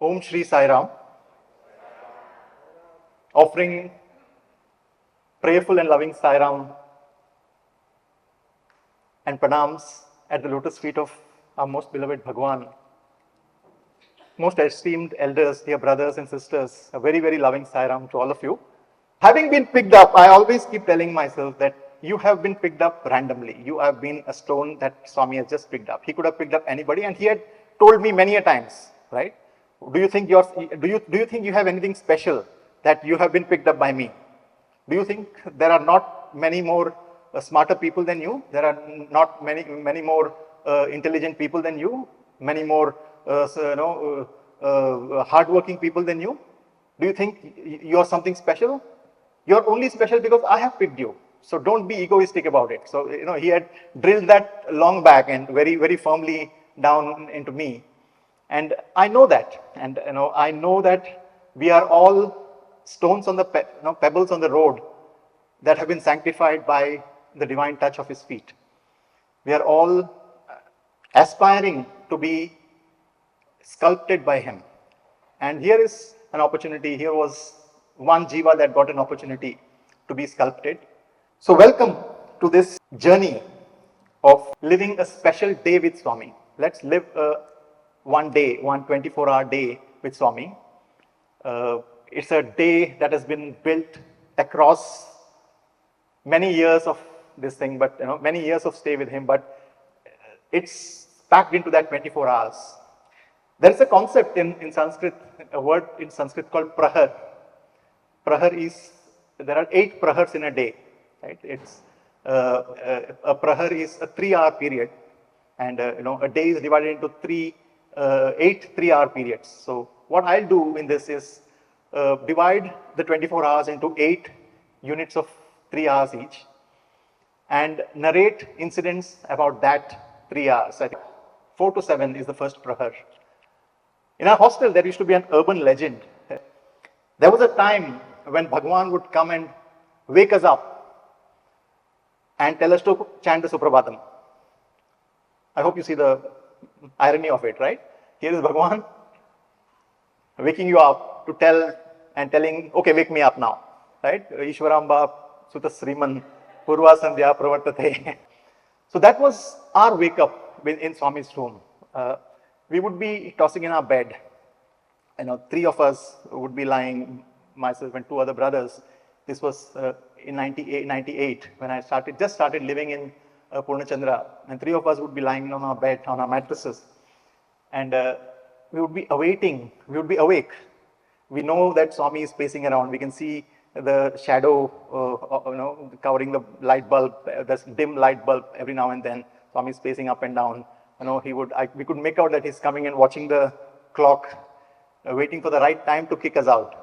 Om Shri Sai Ram, offering prayerful and loving Sai Ram and pranams at the lotus feet of our most beloved Bhagwan. Most esteemed elders, dear brothers and sisters, a very, very loving Sai Ram to all of you. Having been picked up, I always keep telling myself that you have been picked up randomly. You have been a stone that Swami has just picked up. He could have picked up anybody, and he had told me many a times, right? Do you think you have anything special that you have been picked up by me? Do you think there are not many more smarter people than you? There are not many more intelligent people than you? Many more hardworking people than you? Do you think you are something special? You're only special because I have picked you. So don't be egoistic about it. So, he had drilled that long back and very, very firmly down into me. And I know that. And, I know that we are all stones on the, pebbles on the road that have been sanctified by the divine touch of his feet. We are all aspiring to be sculpted by him. And here is an opportunity. Here was one jiva that got an opportunity to be sculpted. So welcome to this journey of living a special day with Swami. Let's live one day, one 24-hour day with Swami. It's a day that has been built across many years of this thing, but many years of stay with him, but it's packed into that 24 hours. There is a concept in Sanskrit, a word in Sanskrit called prahar. There are 8 prahars in a day, right? It's a prahar is a 3-hour period, and a day is divided into 8 3-hour periods. So what I'll do in this is divide the 24 hours into 8 units of 3 hours each, and narrate incidents about that 3 hours. I think 4 to 7 is the first prahar. In our hostel, there used to be an urban legend. There was a time when Bhagwan would come and wake us up and tell us to chant the Suprabhatam. I hope you see the irony of it, right? Here is Bhagwan waking you up to telling, okay, wake me up now, right? Ishwaramba Sutta Sriman Purva Sandhya Pravartate. So that was our wake up in Swami's room. We would be tossing in our bed. 3 of us would be lying, myself and 2 other brothers. This was in 98 when I just started living in Purnachandra, and 3 of us would be lying on our bed, on our mattresses, and we would be awake. We know that Swami is pacing around. We can see the shadow, covering the light bulb, this dim light bulb every now and then. Swami is pacing up and down. We could make out that he's coming and watching the clock, waiting for the right time to kick us out,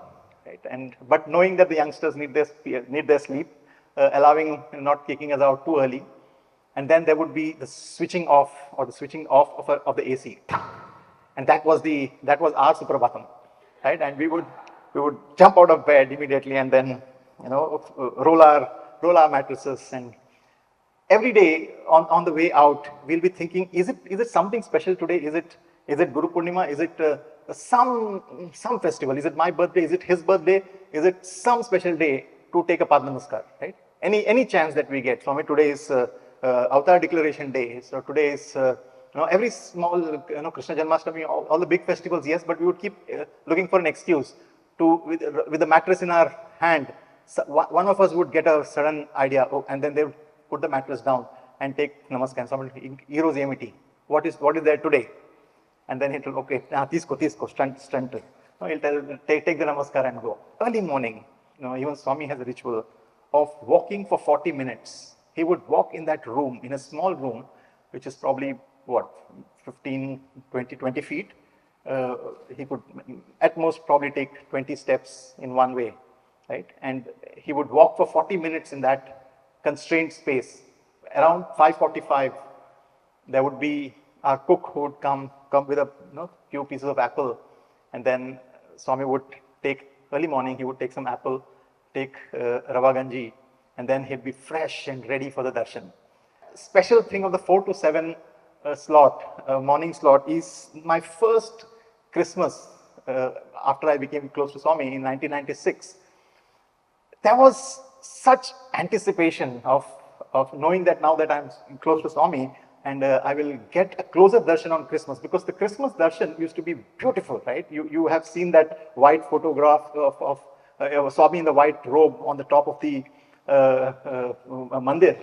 right? But knowing that the youngsters need their sleep, not kicking us out too early. And then there would be the switching off of the AC, and that was our Suprabhatam, right? And we would jump out of bed immediately and then roll our mattresses, and every day on the way out we'll be thinking, is it something special today? Is it Guru Purnima? Is it some festival? Is it my birthday? Is it his birthday? Is it some special day to take a Padma Namaskar, right? Any chance that we get. Swami, today is Avatar Declaration Day. So today is every small Krishna Janmashtami, all the big festivals, yes, but we would keep looking for an excuse with the mattress in our hand. So one of us would get a sudden idea, and then they would put the mattress down and take Namaskar. Somebody, Heroes Amity. What is there today? And then he'll, okay, tisko, stunt. He'll tell, take the Namaskar and go. Early morning, even Swami has a ritual of walking for 40 minutes. He would walk in that room, in a small room, which is probably, 15, 20 feet. He could at most probably take 20 steps in one way, right? And he would walk for 40 minutes in that constrained space. Around 5:45, there would be our cook who would come with a few pieces of apple, and then Swami would take, early morning, he would take some apple, take rava ganji, and then he'd be fresh and ready for the darshan. Special thing of the 4 to 7 morning slot is my first Christmas after I became close to Swami in 1996, there was such anticipation of knowing that now that I'm close to Swami, and I will get a closer darshan on Christmas, because the Christmas darshan used to be beautiful, right? You have seen that white photograph of Swami in the white robe on the top of the mandir,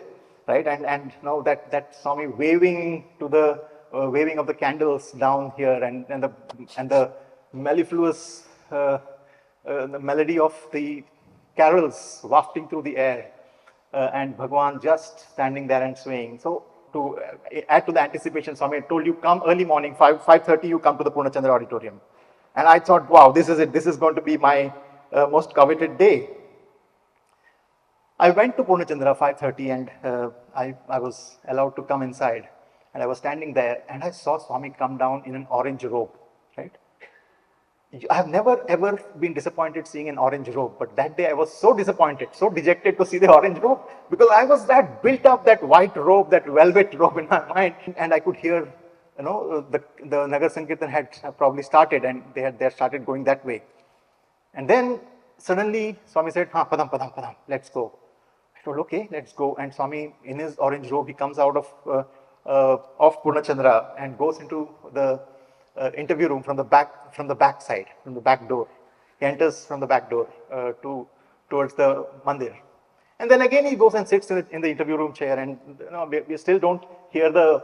right? And now that Swami waving to the waving of the candles down here, and the mellifluous the melody of the carols wafting through the air, and Bhagwan just standing there and swaying. So to add to the anticipation, Swami told you come early morning, 5:30, you come to the Purnachandra auditorium. And I thought, wow, this is it. This is going to be my most coveted day. I went to Purnachandra 5:30, and I was allowed to come inside. And I was standing there, and I saw Swami come down in an orange robe, right? I have never ever been disappointed seeing an orange robe, but that day I was so disappointed, so dejected to see the orange robe, because I was that built up, that white robe, that velvet robe in my mind, and I could hear, the Nagar Sankirtan had probably started, and they had started going that way. And then suddenly Swami said, "Ha, padam, padam, padam, let's go." I told, "Okay, let's go." And Swami, in his orange robe, he comes out of Purnachandra and goes into the interview room from the back side, from the back door. He enters from the back door towards the mandir, and then again he goes and sits in the interview room chair. And we still don't hear the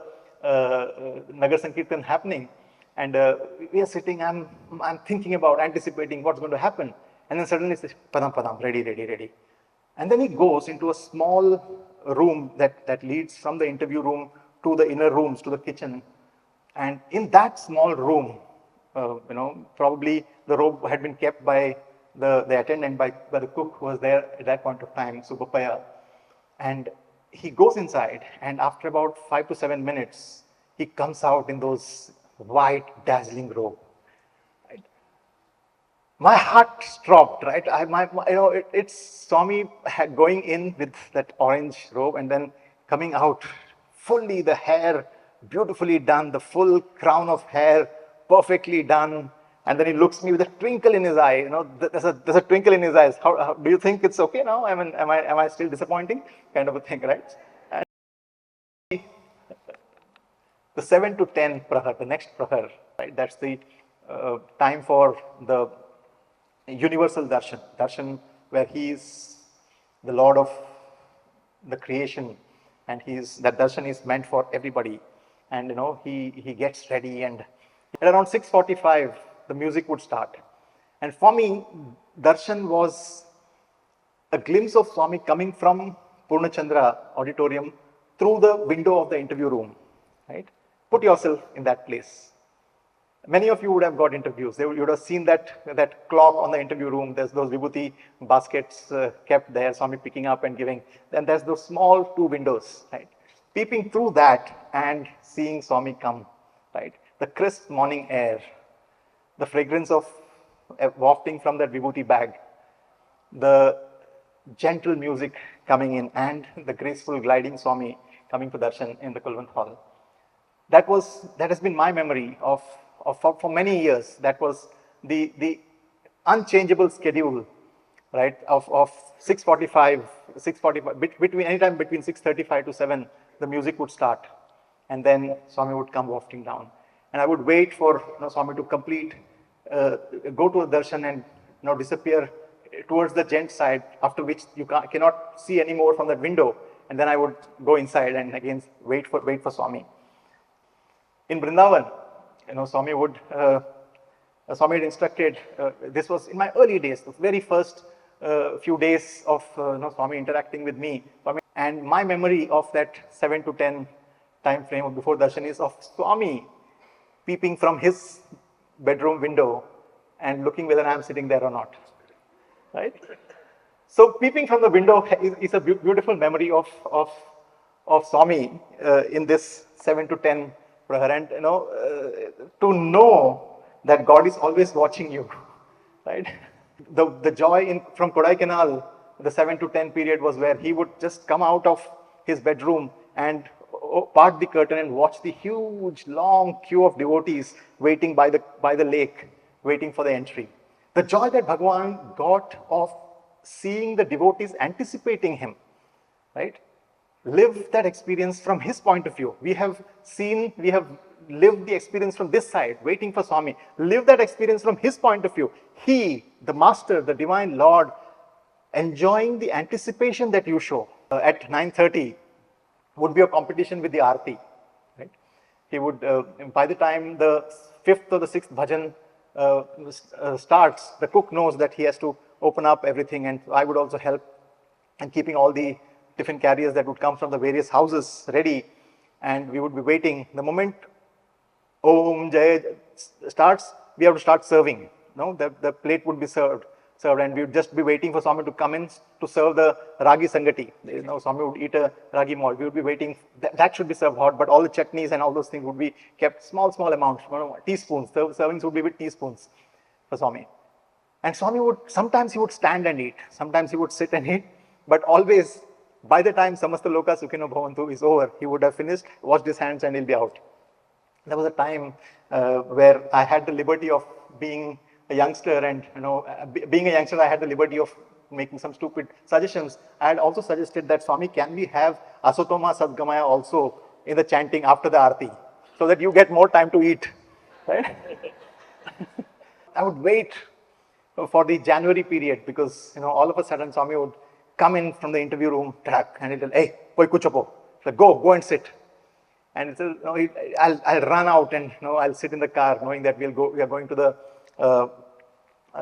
Nagar Sankirtan happening, and we are sitting. I'm thinking about, anticipating what's going to happen, and then suddenly he says, "Padam, padam, ready, ready, ready." And then he goes into a small room that leads from the interview room to the inner rooms, to the kitchen. And in that small room, probably the robe had been kept by the attendant, by the cook who was there at that point of time, Subapaya. And he goes inside, and after about 5 to 7 minutes, he comes out in those white, dazzling robe. Right? My heart stopped, right? It's Swami going in with that orange robe, and then coming out fully, the hair beautifully done, the full crown of hair perfectly done, and then he looks at me with a twinkle in his eye. There's a twinkle in his eyes. How do you think it's okay now? I mean, am I still disappointing? Kind of a thing, right? And the 7 to 10 prahar, the next prahar, right? That's the time for the universal darshan where he is the Lord of the creation, and that darshan is meant for everybody. And he gets ready, and at around 6:45 the music would start. And for me, darshan was a glimpse of Swami coming from Purnachandra auditorium through the window of the interview room, right? Put yourself in that place. Many of you would have got interviews. You would have seen that clock on the interview room. There's those vibhuti baskets kept there, Swami picking up and giving. Then there's those small 2 windows, right? Peeping through that and seeing Swami come, right? The crisp morning air, the fragrance of wafting from that vibhuti bag, the gentle music coming in, and the graceful gliding Swami coming to darshan in the Kulwant Hall. That has been my memory for many years. That was the unchangeable schedule, right? Of 6:45, anytime between 6:35 to 7, the music would start, and then Swami would come wafting down, and I would wait for Swami to complete, go to a darshan and disappear towards the gent side, after which you cannot see anymore from that window, and then I would go inside and again wait for Swami. In Vrindavan, Swami had instructed, this was in my early days, the very first few days of Swami interacting with me. And my memory of that 7 to 10 time frame before darshan is of Swami peeping from his bedroom window and looking whether I am sitting there or not, right? So peeping from the window is a beautiful memory of Swami in this 7 to 10 prahar, and to know that God is always watching you, right? The joy from Kodaikanal, the 7 to 10 period, was where he would just come out of his bedroom and part the curtain and watch the huge long queue of devotees waiting by the lake waiting for the entry. The joy that Bhagavan got of seeing the devotees anticipating him, right? Live that experience from his point of view. We have lived the experience from this side, waiting for Swami. Live that experience from his point of view. He, the Master, the Divine Lord, enjoying the anticipation that you show. At 9:30 would be a competition with the Aarti. Right? He would, by the time the 5th or the 6th bhajan starts, the cook knows that he has to open up everything, and I would also help in keeping all the tiffin carriers that would come from the various houses ready, and we would be waiting. The moment Om Jai starts, we have to start serving. No, the plate would be served, and we would just be waiting for Swami to come in to serve the ragi sangati. Swami would eat a ragi malt. We would be waiting. That should be served hot, but all the chutneys and all those things would be kept small amounts, teaspoons. Servings would be with teaspoons for Swami. And Swami sometimes he would stand and eat, sometimes he would sit and eat, but always, by the time Samasta Loka Sukhino Bhavantu is over, he would have finished, washed his hands, and he'll be out. There was a time where I had the liberty of being a youngster, and being a youngster, I had the liberty of making some stupid suggestions. I had also suggested that, Swami, can we have Asatoma Sadgamaya also in the chanting after the Aarti, so that you get more time to eat, right? I would wait for the January period, because all of a sudden Swami would come in from the interview room, and he'll tell, hey, koi kuchapo, go and sit. And I'll run out, and I'll sit in the car, knowing that we are going to the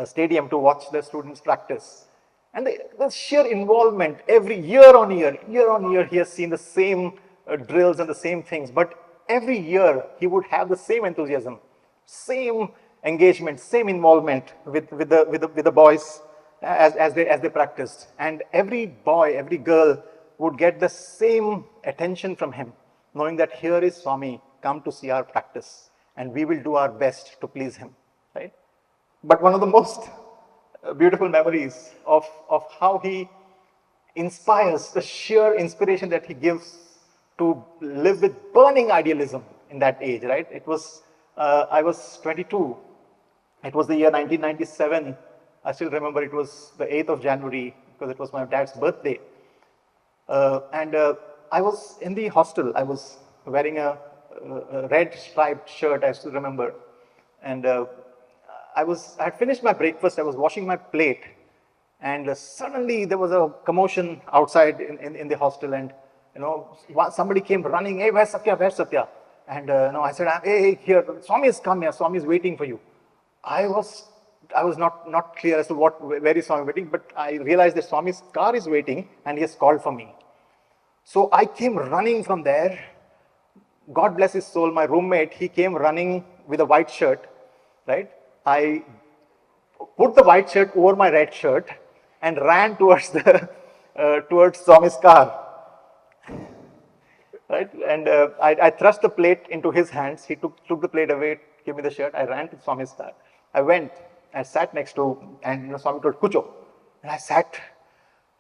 stadium to watch the students practice. And the sheer involvement, every year on year, he has seen the same drills and the same things. But every year he would have the same enthusiasm, same engagement, same involvement with the boys as they practiced. And every boy, every girl would get the same attention from him, knowing that here is Swami, come to see our practice, and we will do our best to please him, right? But one of the most beautiful memories of how he inspires, the sheer inspiration that he gives to live with burning idealism in that age, right? It was, I was 22. It was the year 1997. I still remember it was the 8th of January, because it was my dad's birthday. And I was in the hostel. I was wearing a red striped shirt, I still remember. And I had finished my breakfast. I was washing my plate. And suddenly there was a commotion outside in the hostel. And, somebody came running, hey, where's Satya, where's Satya? And I said, hey, here, Swami has come here. Swami is waiting for you. I was not clear as to where is Swami waiting, but I realized that Swami's car is waiting and he has called for me. So I came running from there. God bless his soul, my roommate, he came running with a white shirt, right? I put the white shirt over my red shirt and ran towards towards Swami's car. Right? And I thrust the plate into his hands. He took the plate away, gave me the shirt. I ran to Swami's car. I went and sat next to, and Swami told, Kucho. And I sat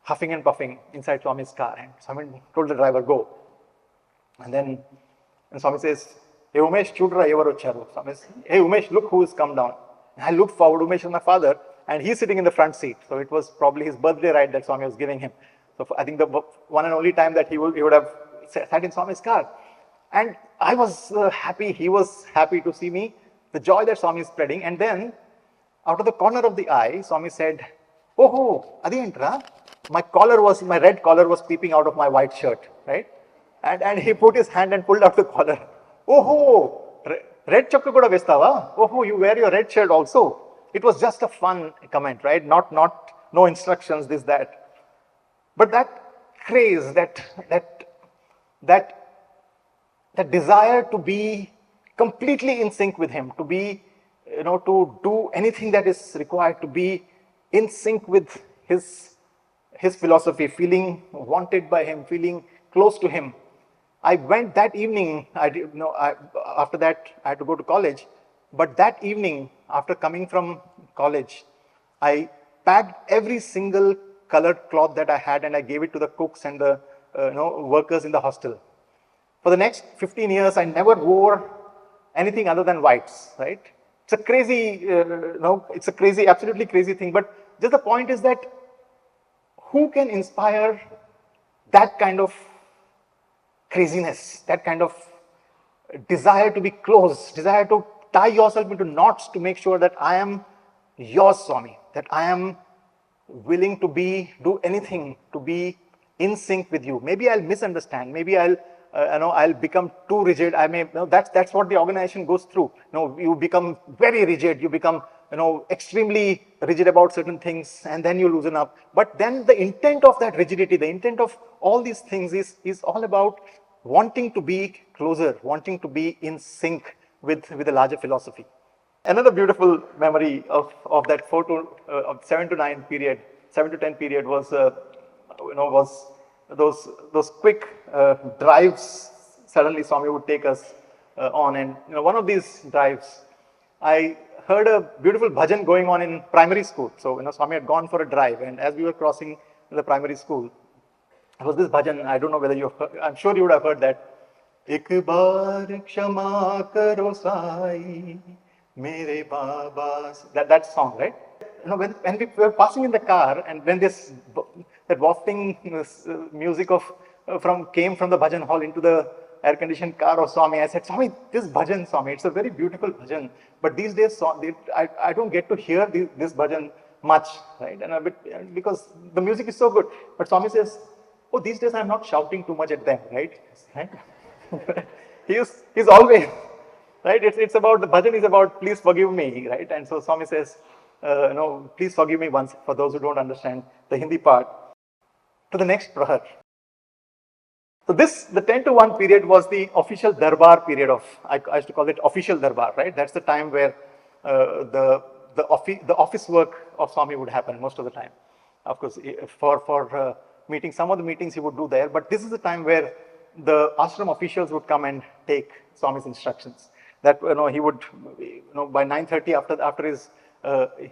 huffing and puffing inside Swami's car. And Swami told the driver, go. And then Swami says, hey Umesh, chudra evaru charu. Swami says, hey Umesh, look who has come down. And I looked forward. Umesh is my father, and he's sitting in the front seat. So it was probably his birthday ride that Swami was giving him. So I think the one and only time that he would have sat in Swami's car. And I was happy. He was happy to see me. The joy that Swami is spreading. And then, out of the corner of the eye, Swami said, oh, adientra. My red collar was peeping out of my white shirt, right? And he put his hand and pulled out the collar. Oh, red chakka kuda vestava? Oh, you wear your red shirt also. It was just a fun comment, right? No instructions, this, that. But that craze, that desire to be completely in sync with him, to be, to do anything that is required, to be in sync with his philosophy, feeling wanted by him, feeling close to him. I went that evening, after that I had to go to college, but that evening, after coming from college, I packed every single colored cloth that I had and I gave it to the cooks and the workers in the hostel. For the next 15 years, I never wore anything other than whites, right? it's a crazy, it's a crazy, absolutely crazy thing. But just the point is that who can inspire that kind of craziness, that kind of desire to be close, desire to tie yourself into knots to make sure that I am yours, Swami, that I am willing to do anything to be in sync with you. Maybe I'll misunderstand. Maybe I'll become too rigid. That's what the organization goes through. You become very rigid. You become, extremely rigid about certain things, and then you loosen up. But then the intent of that rigidity, the intent of all these things is all about wanting to be closer, wanting to be in sync with the larger philosophy. Another beautiful memory of that of 7 to 9 period, 7 to 10 period was those quick drives. Suddenly Swami would take us on, and one of these drives, I heard a beautiful bhajan going on in primary school. So Swami had gone for a drive, and as we were crossing the primary school, it was this bhajan. I don't know whether you've heard, I'm sure you would have heard that. Ek baar kshama karo sai, mere baba. That song, right? When we were passing in the car, and when that wafting music came from the bhajan hall into the air-conditioned car of Swami, I said, Swami, this bhajan, Swami, it's a very beautiful bhajan. But these days, I don't get to hear this bhajan much, right? And a bit because the music is so good. But Swami says, oh, these days I'm not shouting too much at them, right? He's always, right? It's about, the bhajan is about, please forgive me, right? And so Swami says, please forgive me once, for those who don't understand the Hindi part, to the next prahar. So the 10 to 1 period was the official darbar period of, I used to call it official darbar, right? That's the time where the office work of Swami would happen most of the time. Of course, for meetings, some of the meetings he would do there, but this is the time where the ashram officials would come and take Swami's instructions. That he would, by 9:30 after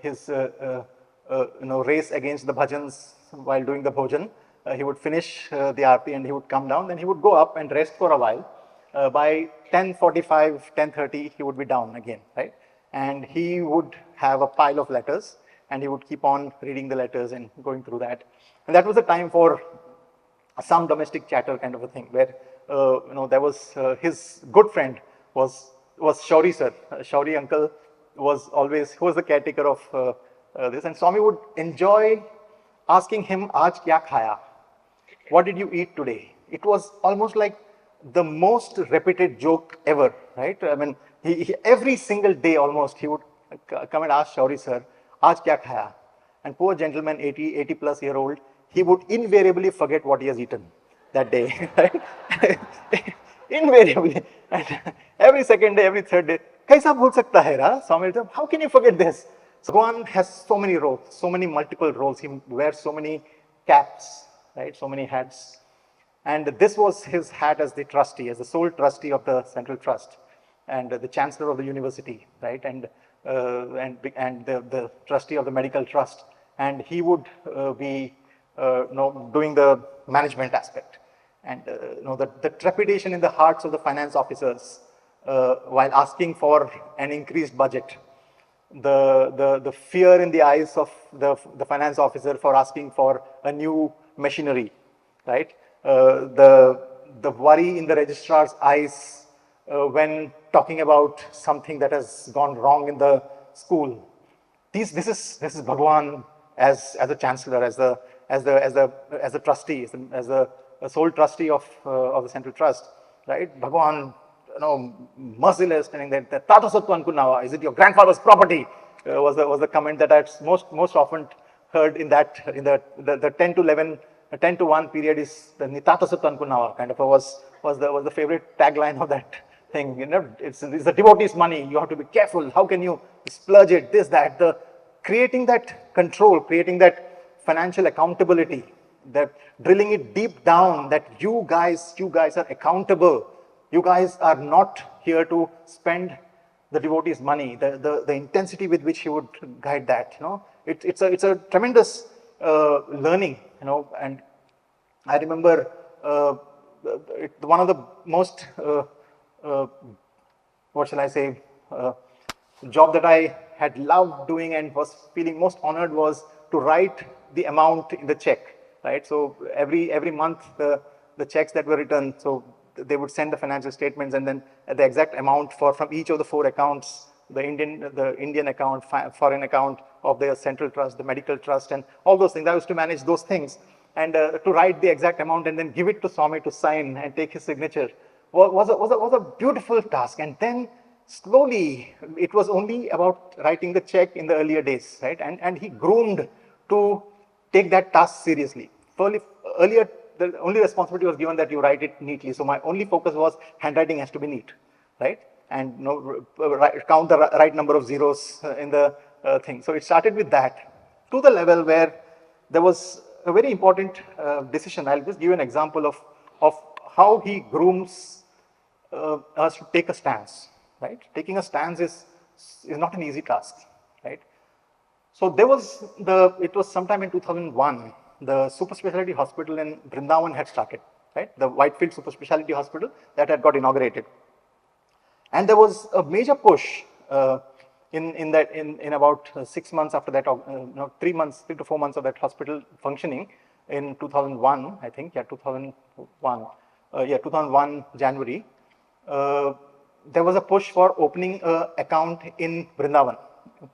his race against the bhajans while doing the bhojan, he would finish the aarti and he would come down. Then he would go up and rest for a while. By 10:45, 10:30, he would be down again, right? And he would have a pile of letters, and he would keep on reading the letters and going through that. And that was the time for some domestic chatter kind of a thing, where there was his good friend was Shauri sir. Shauri uncle was the caretaker of this, and Swami would enjoy asking him, "Aaj kya khaya? What did you eat today?" It was almost like the most repeated joke ever, right? I mean, he every single day almost he would come and ask Shauri sir, "Aaj kya khaya?" And poor gentleman, 80 plus year old, he would invariably forget what he has eaten that day, right? Invariably. And every second day, every third day, kaisa bhul sakta hai, ra? Swami, how can you forget this? So Bhagwan has so many roles, so many multiple roles. He wears so many caps, right? So many hats. And this was his hat as the trustee, as the sole trustee of the Central Trust, and the chancellor of the university, right? And the trustee of the medical trust. And he would be doing the management aspect. And the trepidation in the hearts of the finance officers while asking for an increased budget. The fear in the eyes of the finance officer for asking for a new machinery, right? The worry in the registrar's eyes when talking about something that has gone wrong in the school. This is Bhagwan as a chancellor, as a trustee, as a sole trustee of the Central Trust, right? Bhagwan, merciless, telling that Tata Sattvan Kunawa, is it your grandfather's property? Was the comment that I most often heard in the 10 to 11, 10 to 1 period is the Nitata Sattvan Kunawa kind of was the favorite tagline of that thing. It's the devotees' money. You have to be careful. How can you splurge it? This, that. Creating that control, creating that financial accountability, that drilling it deep down that you guys are accountable. You guys are not here to spend the devotees' money. The intensity with which he would guide that, it's a tremendous learning, and I remember one of the most what shall I say, job that I had loved doing and was feeling most honored was to write the amount in the check, right? So every month the checks that were written, so they would send the financial statements and then the exact amount from each of the 4 accounts, the Indian account, foreign account of the central trust, the medical trust, and all those things. I used to manage those things and to write the exact amount and then give it to Swami to sign and take his signature was a beautiful task. And then slowly, it was only about writing the check in the earlier days, right? And he groomed to take that task seriously. Earlier, the only responsibility was given that you write it neatly. So my only focus was handwriting has to be neat, right? And count the right number of zeros in the thing. So it started with that to the level where there was a very important decision. I'll just give you an example of how he grooms us to take a stance, right? Taking a stance is not an easy task, right? So it was sometime in 2001, the super specialty hospital in Vrindavan had started, right? The Whitefield super specialty hospital that had got inaugurated. And there was a major push in about 6 months after that, 3 to 4 months of that hospital functioning in 2001, I think, 2001 January. There was a push for opening an account in Vrindavan,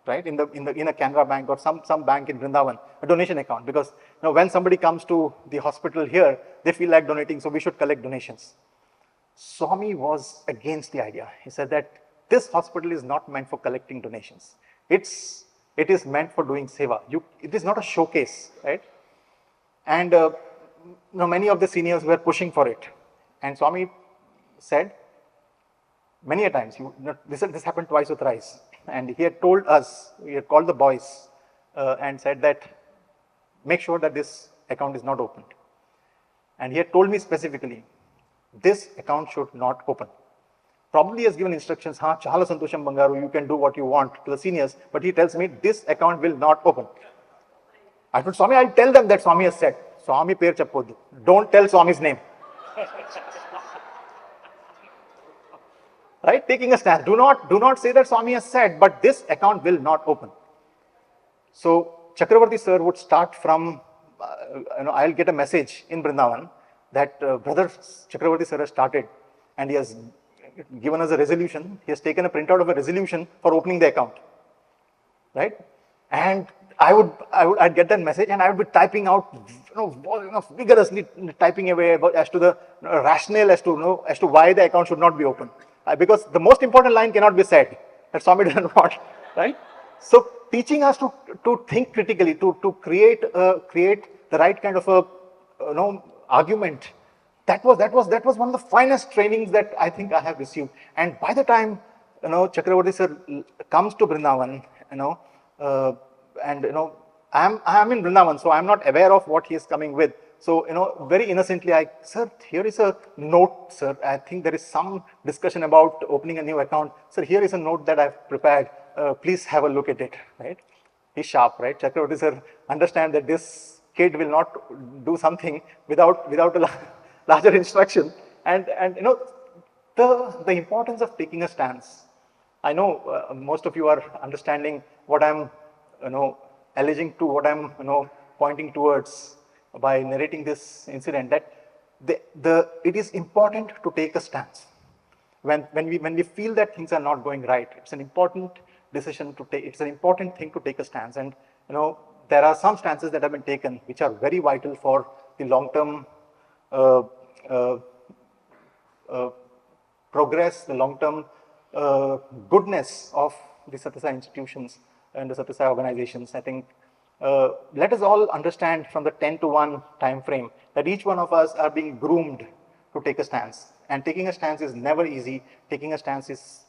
right? In a Canara bank or some bank in Vrindavan, a donation account, because when somebody comes to the hospital here, they feel like donating, so we should collect donations. Swami was against the idea. He said that this hospital is not meant for collecting donations. It is meant for doing seva. It is not a showcase, right? And many of the seniors were pushing for it. And Swami said many a times, this happened twice or thrice. And he had told us, he had called the boys and said that make sure that this account is not opened. And he had told me specifically, this account should not open. Probably has given instructions, Chahala Santosham Bangaru, you can do what you want to the seniors, but he tells me this account will not open. I told Swami, I'll tell them that Swami has said. Swami per chappodu. Don't tell Swami's name. Right? Taking a stand. Do not say that Swami has said, but this account will not open. So Chakravarti sir would start from, I'll get a message in Vrindavan that brother Chakravarti sir has started and he has given us a resolution. He has taken a printout of a resolution for opening the account, right? And I'd get that message and I would be typing out, vigorously typing away as to the rationale as to why the account should not be open. Because the most important line cannot be said that Swami doesn't want, right? So teaching us to think critically, to create the right kind of a argument. That was one of the finest trainings that I think I have received. And by the time Chakravarti sir comes to Vrindavan, and I am in Vrindavan, so I am not aware of what he is coming with. So very innocently, sir, here is a note, sir. I think there is some discussion about opening a new account. Sir, here is a note that I've prepared. Please have a look at it. Right? He's sharp, right? Chakravarti sir understand that this kid will not do something without a larger instruction, and the importance of taking a stance. I know most of you are understanding what I'm alleging to, what I'm pointing towards by narrating this incident, that it is important to take a stance when we feel that things are not going right. It's an important decision to take. It's an important thing to take a stance, and there are some stances that have been taken which are very vital for the long-term progress, the long-term goodness of the Sathyas Sai institutions and the Sathyas Sai organizations. I think let us all understand from the 10 to 1 time frame that each one of us are being groomed to take a stance. And taking a stance is never easy. Taking a stance is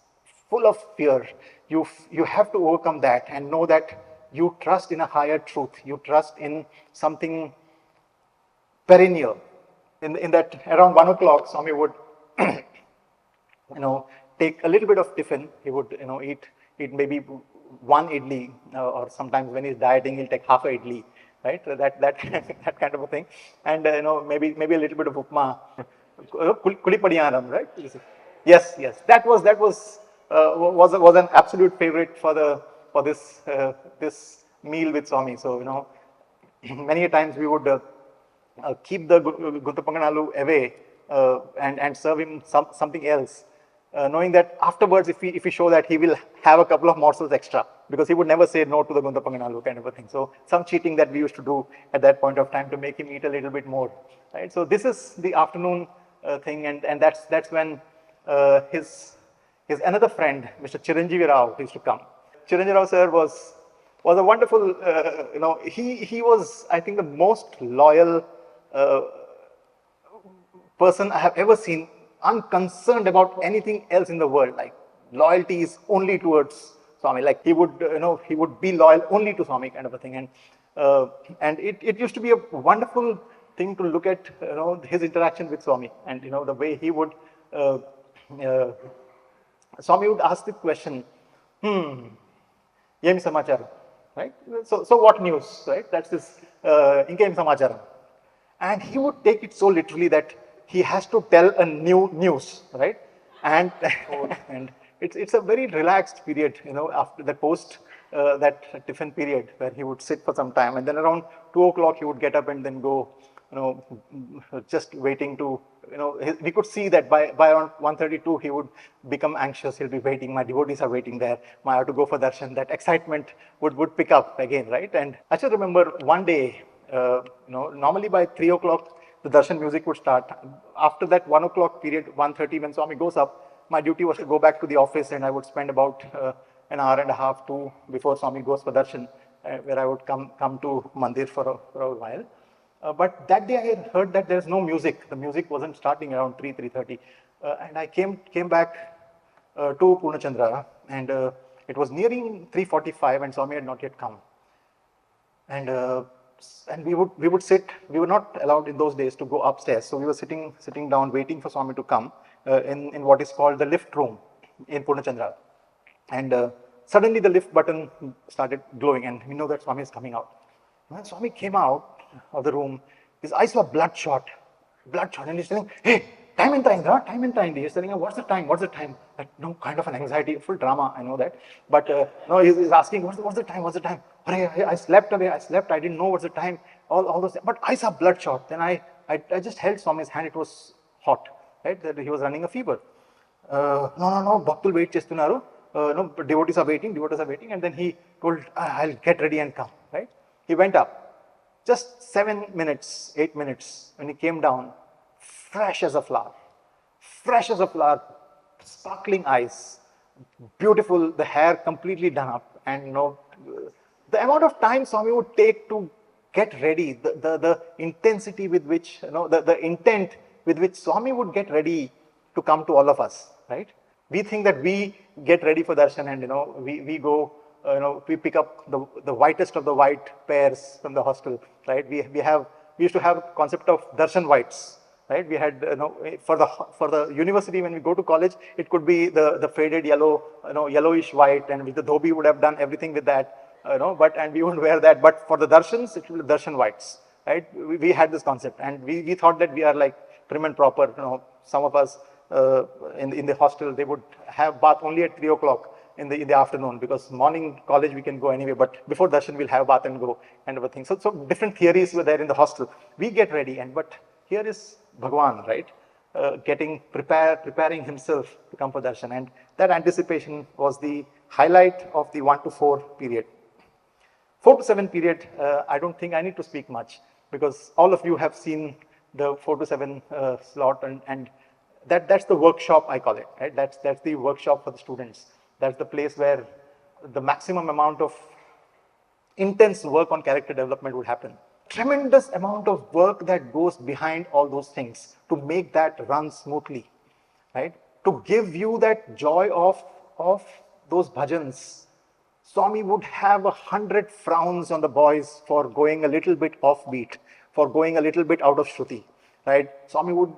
full of fear. You have to overcome that and know that you trust in a higher truth. You trust in something perennial. In that around 1 o'clock, Swami would, take a little bit of Tiffin. He would, eat maybe 1 idli, or sometimes when he's dieting, he'll take half a idli, right? That kind of a thing, and maybe a little bit of upma, kulipadiyanam, right? Yes, that was was an absolute favorite for this meal with Swami. So many a times we would keep the Guntapanganalu away and serve him something else, knowing that afterwards, if we show that, he will have a couple of morsels extra, because he would never say no to the Guntapanganalu kind of a thing. So some cheating that we used to do at that point of time to make him eat a little bit more. Right? So this is the afternoon thing, and that's when his another friend, Mr. Chiranjeevi Rao, used to come. Chiranjeevi Rao sir was a wonderful, he was, I think, the most loyal person I have ever seen, unconcerned about anything else in the world. Like, loyalty is only towards Swami. Like, he would, he would be loyal only to Swami, kind of a thing. And it used to be a wonderful thing to look at, his interaction with Swami, and the way he would, Swami would ask the question, Yem Samacharam, right? So what news, right? That's this Inkem Samacharam. And he would take it so literally that he has to tell a new news, right? And and it's a very relaxed period, after the post that Tiffin period, where he would sit for some time, and then around 2 o'clock he would get up and then go, just waiting to, we could see that by around 1:32 he would become anxious. He'll be waiting. My devotees are waiting there. I have to go for darshan. That excitement would pick up again, right? And I still remember one day, normally by 3 o'clock the darshan music would start. After that 1 o'clock period, 1:30, when Swami goes up, my duty was to go back to the office, and I would spend about an hour and a half before Swami goes for darshan, where I would come to mandir for a while. But that day I heard that there's no music. The music wasn't starting around 3:30, and I came back to Purnachandra, and it was nearing 3:45, and Swami had not yet come. And we would sit. We were not allowed in those days to go upstairs, so we were sitting down waiting for Swami to come in what is called the lift room in Purnachandra. And suddenly the lift button started glowing, and we know that Swami is coming out. When Swami came out of the room, his eyes were bloodshot, and he's telling, "Hey, time and time, huh? Time and time." He's telling him, "What's the time? What's the time?" That, kind of an anxiety, full drama, I know that. But no, he's asking, what's the time? What's the time? I slept away. I slept. I didn't know what's the time. All those, but eyes are bloodshot. Then I just held Swami's hand. It was hot, right? That he was running a fever. No, Bhaktul wait chestunaru. No, devotees are waiting. And then he told, "I'll get ready and come." Right? He went up. Just 7 minutes, 8 minutes, when he came down, fresh as a flower, sparkling eyes, beautiful, the hair completely done up, and the amount of time Swami would take to get ready, the intensity with which, the intent with which Swami would get ready to come to all of us, right? We think that we get ready for darshan, and we go. We pick up the whitest of the white pairs from the hostel, right? We used to have concept of darshan whites, right? We had, for the university, when we go to college, it could be the faded yellow, yellowish white, and with the dhobi would have done everything with that, and we wouldn't wear that. But for the darshans, it would be darshan whites, right? We had this concept, and we thought that we are like prim and proper. Some of us in the hostel, they would have bath only at 3 o'clock. In the afternoon, because morning college we can go anyway, but before darshan we'll have bath and go, kind of a thing. So different theories were there in the hostel. We get ready, but here is Bhagwan, right? Preparing himself to come for darshan, and that anticipation was the highlight of the 1 to 4 period. 4 to 7 period, I don't think I need to speak much, because all of you have seen the 4 to 7 slot, and that's the workshop, I call it, right? That's the workshop for the students. That's the place where the maximum amount of intense work on character development would happen. Tremendous amount of work that goes behind all those things to make that run smoothly, right? To give you that joy of those bhajans. Swami would have 100 frowns on the boys for going a little bit offbeat, for going a little bit out of shruti. Right? Swami would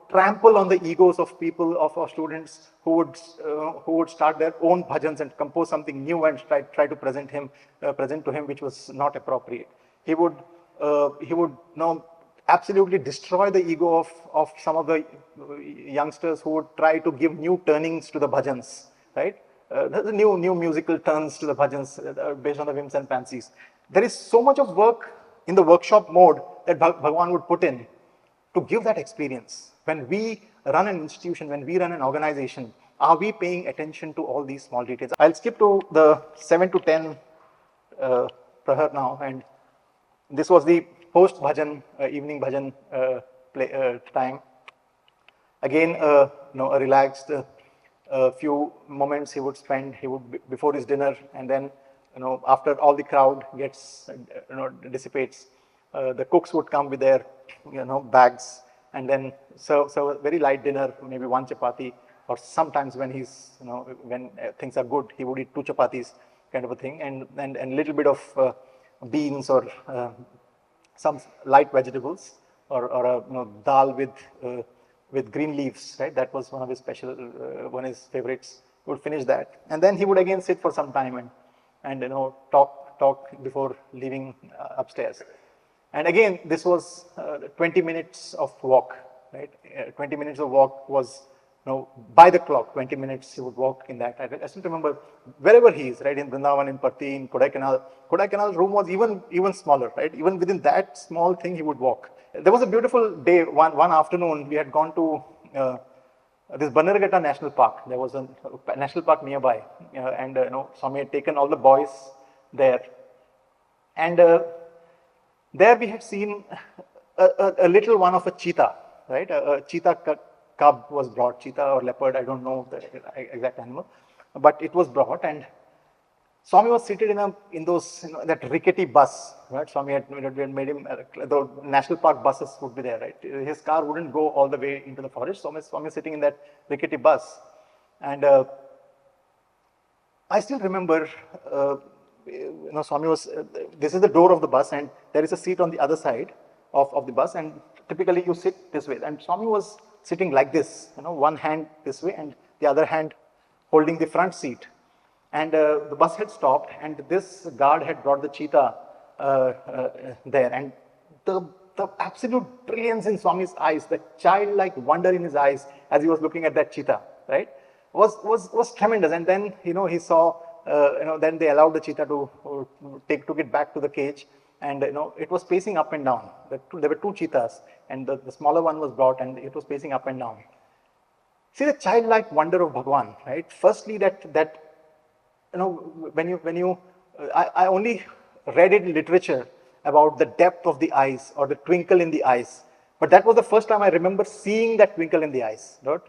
trample on the egos of people, of students who would start their own bhajans and compose something new and try to present to him which was not appropriate. He would absolutely destroy the ego of some of the youngsters who would try to give new turnings to the bhajans, right? The new musical turns to the bhajans based on the whims and fancies. There is so much of work in the workshop mode that Bhagwan would put in to give that experience. When we run an institution, when we run an organization, are we paying attention to all these small details? I'll skip to the 7 to 10 prahar now, and this was the post bhajan, evening bhajan time. Again, a relaxed few moments he would spend. He would before his dinner, and then after all the crowd gets dissipates, the cooks would come with their bags, and then serve a very light dinner, maybe one chapati, or sometimes when he's when things are good, he would eat two chapatis, kind of a thing, and a little bit of beans or some light vegetables, or a dal with green leaves, right? That was one of his one of his favorites. He would finish that, and then he would again sit for some time and talk before leaving upstairs. And again, this was 20 minutes of walk, right? 20 minutes of walk was, by the clock, 20 minutes he would walk in that. I still remember wherever he is, right? In Vrindavan, in Patti, in Kodaikanal room was even smaller, right? Even within that small thing, he would walk. There was a beautiful day, one afternoon, we had gone to this Bannerghatta National Park. There was a national park nearby, and Swami had taken all the boys there. And there we had seen a little one of a cheetah, right? A cheetah cub was brought, cheetah or leopard, I don't know the exact animal, but it was brought, and Swami was seated in those that rickety bus, right? Swami had made him, the national park buses would be there, right? His car wouldn't go all the way into the forest. Swami was sitting in that rickety bus, and I still remember. Swami was, this is the door of the bus, and there is a seat on the other side of the bus, and typically you sit this way, and Swami was sitting like this, one hand this way and the other hand holding the front seat. And the bus had stopped, and this guard had brought the cheetah there, and the absolute brilliance in Swami's eyes, the childlike wonder in his eyes as he was looking at that cheetah, right, was tremendous. And then he saw then they allowed the cheetah to took it back to the cage, and it was pacing up and down. There were two cheetahs, and the smaller one was brought, and it was pacing up and down. See the childlike wonder of Bhagwan, right? Firstly, that when you I only read it in literature about the depth of the eyes or the twinkle in the eyes, but that was the first time I remember seeing that twinkle in the eyes, right?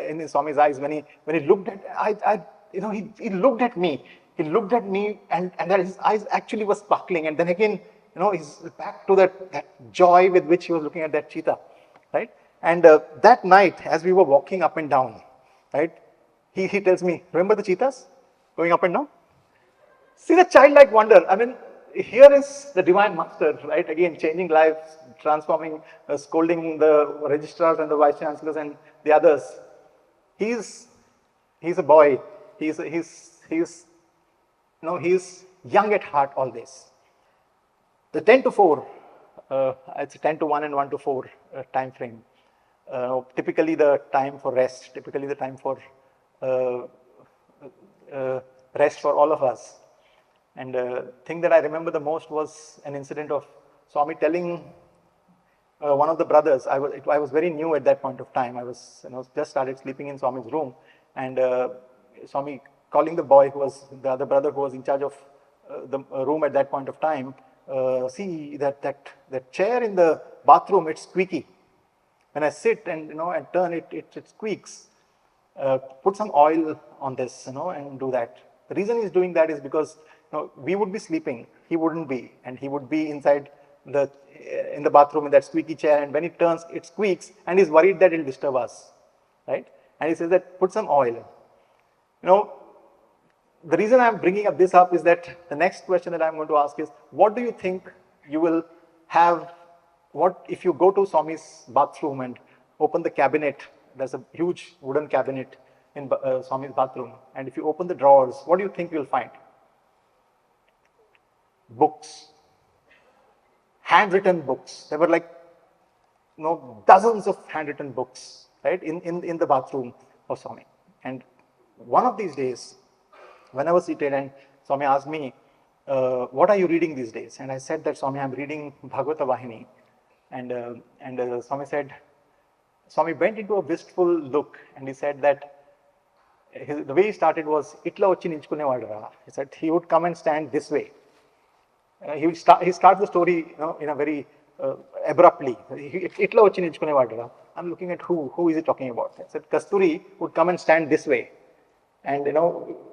In Swami's eyes when he looked at he looked at me. He looked at me, and that his eyes actually were sparkling. And then again, he's back to that joy with which he was looking at that cheetah, right? And that night, as we were walking up and down, right, he tells me, "Remember the cheetahs going up and down? See the childlike wonder. I mean, here is the Divine Master, right? Again, changing lives, transforming, scolding the registrars and the vice chancellors and the others. He's a boy. He's young at heart always. The 10 to 4, it's 10 to 1 and 1 to 4 time frame. Typically the time for rest, typically the time for rest for all of us. And the thing that I remember the most was an incident of Swami telling one of the brothers. I was very new at that point of time. I was just started sleeping in Swami's room, and Swami calling the boy who was the other brother who was in charge of the room at that point of time. See that chair in the bathroom, it's squeaky. When I sit and and turn it squeaks. Put some oil on this, and do that. The reason he's doing that is because we would be sleeping, he wouldn't be, and he would be inside in the bathroom in that squeaky chair, and when it turns, it squeaks, and he's worried that it'll disturb us, right? And he says that put some oil. The reason I'm bringing this up is that the next question that I'm going to ask is, what do you think you will have? What if you go to Swami's bathroom and open the cabinet? There's a huge wooden cabinet in Swami's bathroom, and if you open the drawers, what do you think you'll find? Books, handwritten books. There were like, dozens of handwritten books, right, in the bathroom of Swami. And one of these days, when I was seated and Swami asked me, what are you reading these days? And I said that, Swami, I'm reading Bhagavata Vahini. And Swami went into a wistful look and he said that the way he started was, Itla vachi ninchukune vadara. He said he would come and stand this way. He starts the story, in a very abruptly. Itla vachi ninchukune vadara. I'm looking at who is he talking about? I said Kasturi would come and stand this way. And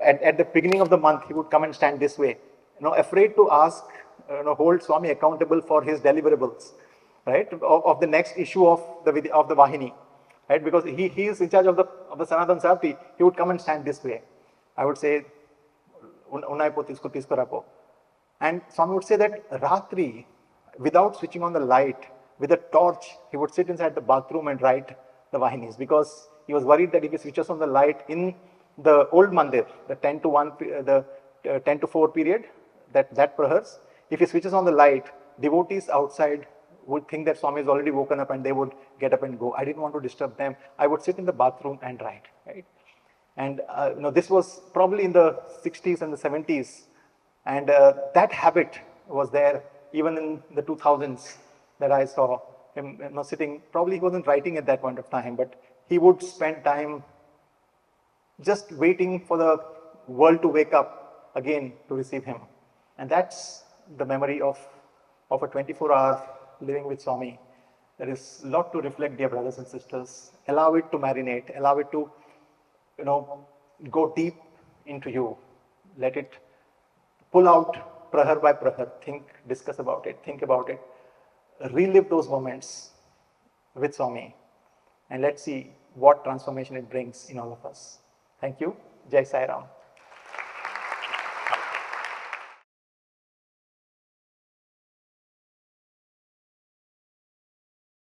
at the beginning of the month, he would come and stand this way, afraid to ask, hold Swami accountable for his deliverables, right, of the next issue of the Vahini, right, because he is in charge of the Sanatan Sarthi. He would come and stand this way. I would say, Unai po tisko rapo. And Swami would say that Ratri, without switching on the light, with a torch, he would sit inside the bathroom and write the Vahinis, because he was worried that if he switches on the light in the old mandir, the 10 to 1, the 10 to 4 period, that prahars, if he switches on the light, devotees outside would think that Swami is already woken up and they would get up and go. I didn't want to disturb them. I would sit in the bathroom and write, right? And this was probably in the 60s and the 70s. And that habit was there even in the 2000s that I saw him sitting. Probably he wasn't writing at that point of time, but he would spend time just waiting for the world to wake up again to receive him. And that's the memory of a 24-hour living with Swami. There is a lot to reflect, dear brothers and sisters. Allow it to marinate. Allow it to, go deep into you. Let it pull out prahar by prahar. Think, discuss about it, think about it. Relive those moments with Swami. And let's see what transformation it brings in all of us. Thank you. Jai Sai Ram.